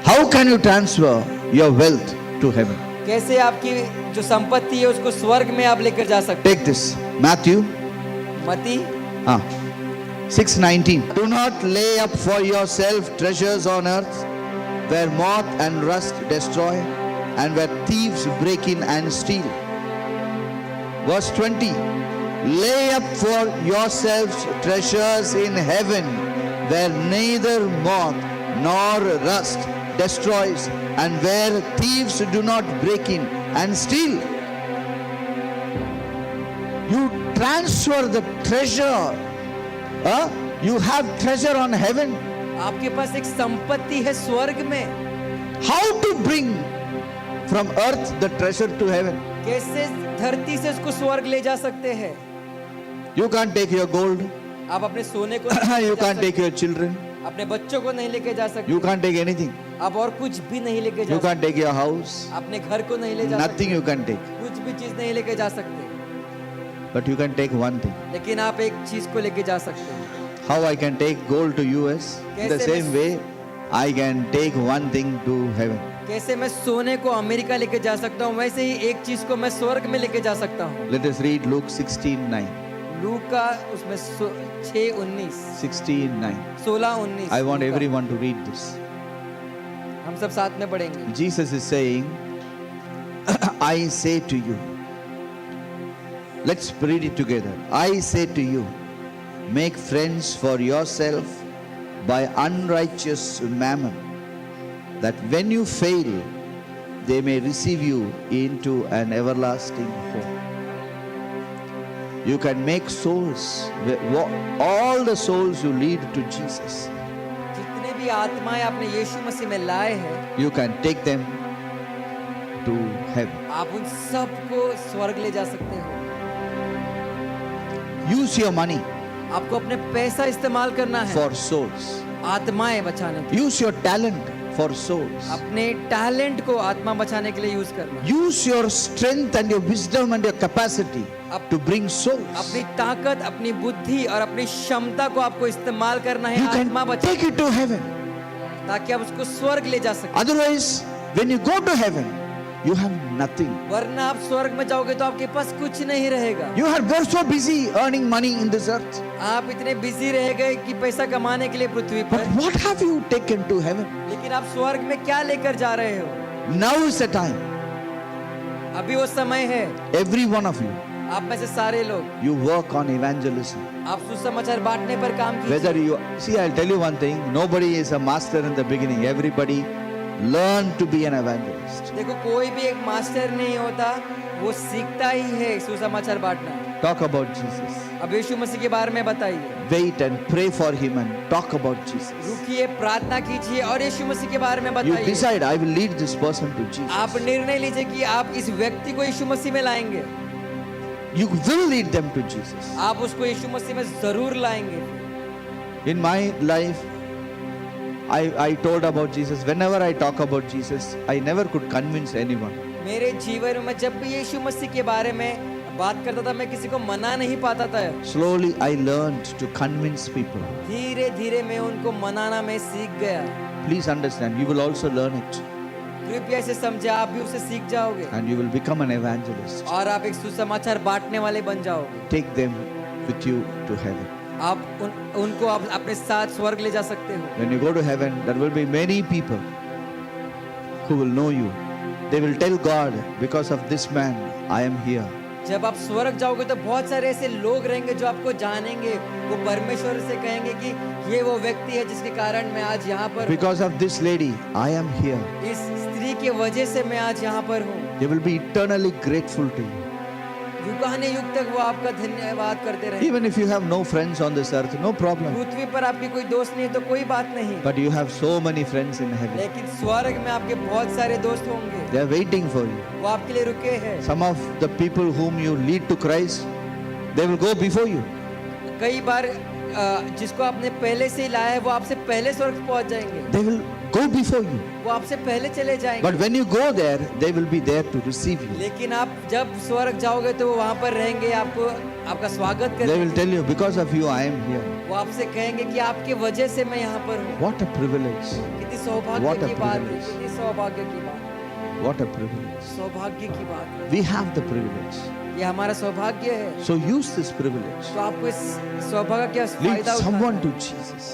How can you transfer your wealth to heaven? कैसे आपकी जो संपत्ति है उसको स्वर्ग में आप लेकर जा सकते Take this. Matthew हैं? मती 6:19. Do not lay up for yourself treasures on earth, where moth and rust destroy, and where thieves break in and steal. Verse 20. Lay up for yourselves treasures in heaven, where neither moth nor rust destroys, and where thieves do not break in and steal. You transfer the treasure. You have treasure on heaven. आपके पास एक संपत्ति है स्वर्ग में. How to bring from earth the treasure to heaven? कैसे धरती से उसको स्वर्ग ले जा सकते हैं? You can't take your gold. आप अपने सोने को नहीं You ले जा can't take सकते, your children. अपने बच्चों को नहीं लेके जा सकते, You can't take anything. आप और कुछ भी नहीं लेके जा You सकते, can't take your house. अपने घर को नहीं ले जा सकते, Nothing you can take. कुछ भी चीज नहीं लेके जा सकते, But you can take one thing. लेकिन आप एक चीज को लेके जा सकते हैं. How I can take gold to US? In the कैसे same मैं- way, I can take one thing to heaven. कैसे मैं सोने को अमेरिका लेके जा सकता हूँ वैसे ही एक चीज को मैं स्वर्ग में लेके जा सकता हूँ. Let us read Luke 16:9. लूका उसमें 6:19 16:9. 16:19 I want Luka. everyone to read this. हम सब साथ में पढ़ेंगे. Jesus is saying, I say to you, let's read it together. I say to you, make friends for yourself by unrighteous mammon, that when you fail, they may receive you into an everlasting home. You can make souls, all the souls you lead to Jesus, जितने भी आत्माएं आपने यीशु मसीह में लाए हैं you can take them to heaven. आप उन सब को स्वर्ग ले जा सकते हो. Use your money आपको अपने पैसा इस्तेमाल करना है for souls. आत्माएं बचाने के लिए. Use your talent for souls. अपने टैलेंट को आत्मा बचाने के लिए यूज करना. Use your strength and your wisdom and your capacity to bring souls. अपनी ताकत, अपनी बुद्धि और अपनी क्षमता को आपको इस्तेमाल करना है You आत्मा can बचा, take it to heaven. ताकि आप उसको स्वर्ग ले जा सकें. Otherwise, when you go to heaven, you have nothing. वरना आप स्वर्ग में जाओगे तो आपके पास कुछ नहीं रहेगा. You are so busy earning money in this earth. आप इतने बिजी रह गए कि पैसा कमाने के लिए पृथ्वी But पर, what have you taken to heaven? लेकिन आप स्वर्ग में क्या लेकर जा रहे हो? Now is the time. अभी वो समय है. Every one of you, आप में से सारे लोग you work on evangelism. आप सुसमाचार बांटने पर काम कीजिए. Whether you see, I'll tell you one thing. Nobody is a master in the beginning. Everybody learn to be an evangelist. देखो कोई भी एक मास्टर नहीं होता, वो सीखता ही है सुसमाचार बांटना. Talk about Jesus. अब यीशु मसीह के बारे में बताइए. Wait and pray for him and talk about Jesus. रुकिए, प्रार्थना कीजिए और यीशु मसीह के बारे में You बताइए. decide, I will lead this person to Jesus. आप निर्णय लीजिए कि आप इस व्यक्ति को यीशु मसीह में लाएंगे. You will lead them to Jesus. आप उसको यीशु मसीह में जरूर लाएंगे. In my life, I told about Jesus. Whenever I talk about Jesus, I never could convince anyone. मेरे जीवन में जब भी यीशु मसीह के बारे में बात करता था मैं किसी को मना नहीं पाता था. Slowly, I learned to convince people. धीरे धीरे मैं उनको मनाना मैं सीख गया. Please understand, you will also learn it. कृपया इसे समझे, आप भी उसे सीख जाओगे And you will become an evangelist. और आप एक सुसमाचार बांटने वाले बन जाओगे. Take them with you to heaven. आप उनको आप अपने साथ स्वर्ग ले जा सकते हो. When you go to heaven, there will be many people who will know you. They will tell God, because of this man, I am here. जब आप स्वर्ग जाओगे तो बहुत सारे ऐसे लोग रहेंगे जो आपको जानेंगे. वो परमेश्वर से कहेंगे कि ये वो व्यक्ति है जिसके कारण मैं आज यहाँ पर हूँ. Because of this lady, I am here. इस स्त्री की वजह से मैं आज यहाँ पर हूँ. They will be eternally grateful to you. युगाने युग तक वो आपका धन्यवाद करते रहेंगे. Even if you have no friends on this earth, no problem. पृथ्वी पर आपके कोई दोस्त नहीं है तो कोई बात नहीं. But you have so many friends in heaven. लेकिन स्वर्ग में आपके बहुत सारे दोस्त होंगे. They are waiting for you. वो आपके लिए रुके हैं. Some of the people whom you lead to Christ, they will go before you. कई बार जिसको आपने पहले से ही लाया है वो आपसे पहले स्वर्ग पहुंच जाएंगे. They will go before you. वो आपसे पहले चले जाएंगे. But when you go there, they will be there to receive you. लेकिन आप जब स्वर्ग जाओगे तो वो वहां पर रहेंगे, आपको आपका स्वागत They will करेंगे। tell you, because of you I am here. वो आपसे कहेंगे कि आपके वजह से मैं यहाँ पर हूँ। What a privilege. कितनी What सौभाग्य a की बात है, privilege. कितनी सौभाग्य की बात है, What a privilege. सौभाग्य की बात है। We have the privilege. ये हमारा सौभाग्य है। So use this privilege. तो आपको इस सौभाग्य का Lead फायदा उठाना someone है। to Jesus.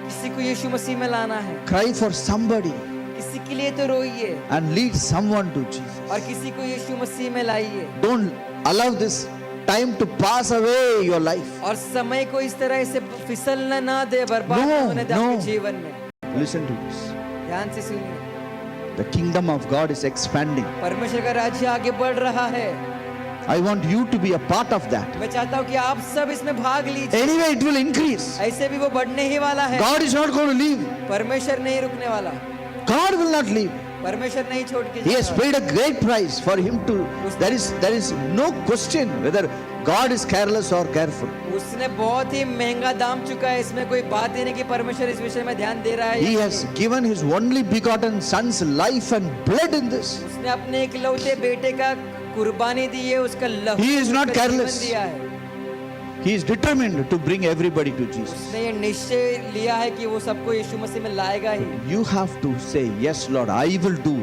किसी को यीशु मसीह में लाना है, Cry for somebody किसी के लिए तो रोइए and lead someone to Jesus. और किसी को यीशु मसीह में लाइए। Don't allow this time to pass away your life. और समय को इस तरह से फिसलना ना दे, बर्बाद No, ना होने दे आपके no. जीवन में। Listen to this. ध्यान से सुनिए, The kingdom of God is expanding. परमेश्वर का राज्य आगे बढ़ रहा है। I want you to be a part of that. मैं चाहता हूँ कि आप सब इसमें भाग लीजिए। Anyway, it will increase. ऐसे भी वो बढ़ने ही वाला है। God is not going to leave. परमेश्वर नहीं रुकने वाला, God will not leave. परमेश्वर नहीं छोड़ के He has जाएगा। paid a great price for him to. There is no question whether God is careless or careful. उसने बहुत ही महंगा दाम चुका है, इसमें कोई बात ही नहीं कि परमेश्वर इस विषय में ध्यान दे रहा है। He has given his only begotten son's life and blood in this. उसने अपने इकलौते बेटे का कुर्बानी दी है, उसका लहू He is not उसका जीवन careless. दिया है। He is determined to bring everybody to Jesus. उसने ये निश्चय लिया है कि वो सबको यीशु मसीह में लाएगा ही। You have to say, yes, Lord, I will do.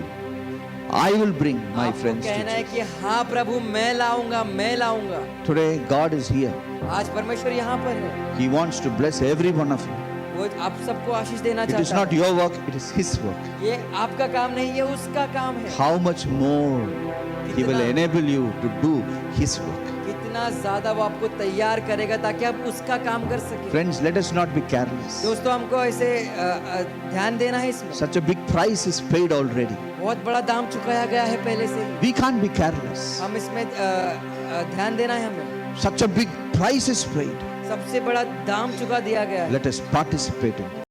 I will bring my आपको friends to कहना है Jesus. कि हाँ प्रभु मैं लाऊंगा, मैं लाऊंगा। Today, God is here. आज परमेश्वर यहाँ पर है, He wants to bless every one of you. वो आप सबको आशीष देना It is चाहता not है। your work, it is His work. ये आपका काम नहीं, ये उसका काम है। How much more He will enable you to do His work. कितना ज्यादा वो आपको तैयार करेगा ताकि आप उसका काम कर सके। Friends, let us not be careless. दोस्तों हमको ऐसे ध्यान देना है इसमें। Such a big price is paid already. बहुत बड़ा दाम चुकाया गया है पहले से ही। We can't be careless. हम इसमें ध्यान देना है हमें। Such a big price is paid. सबसे बड़ा दाम चुका दिया गया है। Let us participate in it.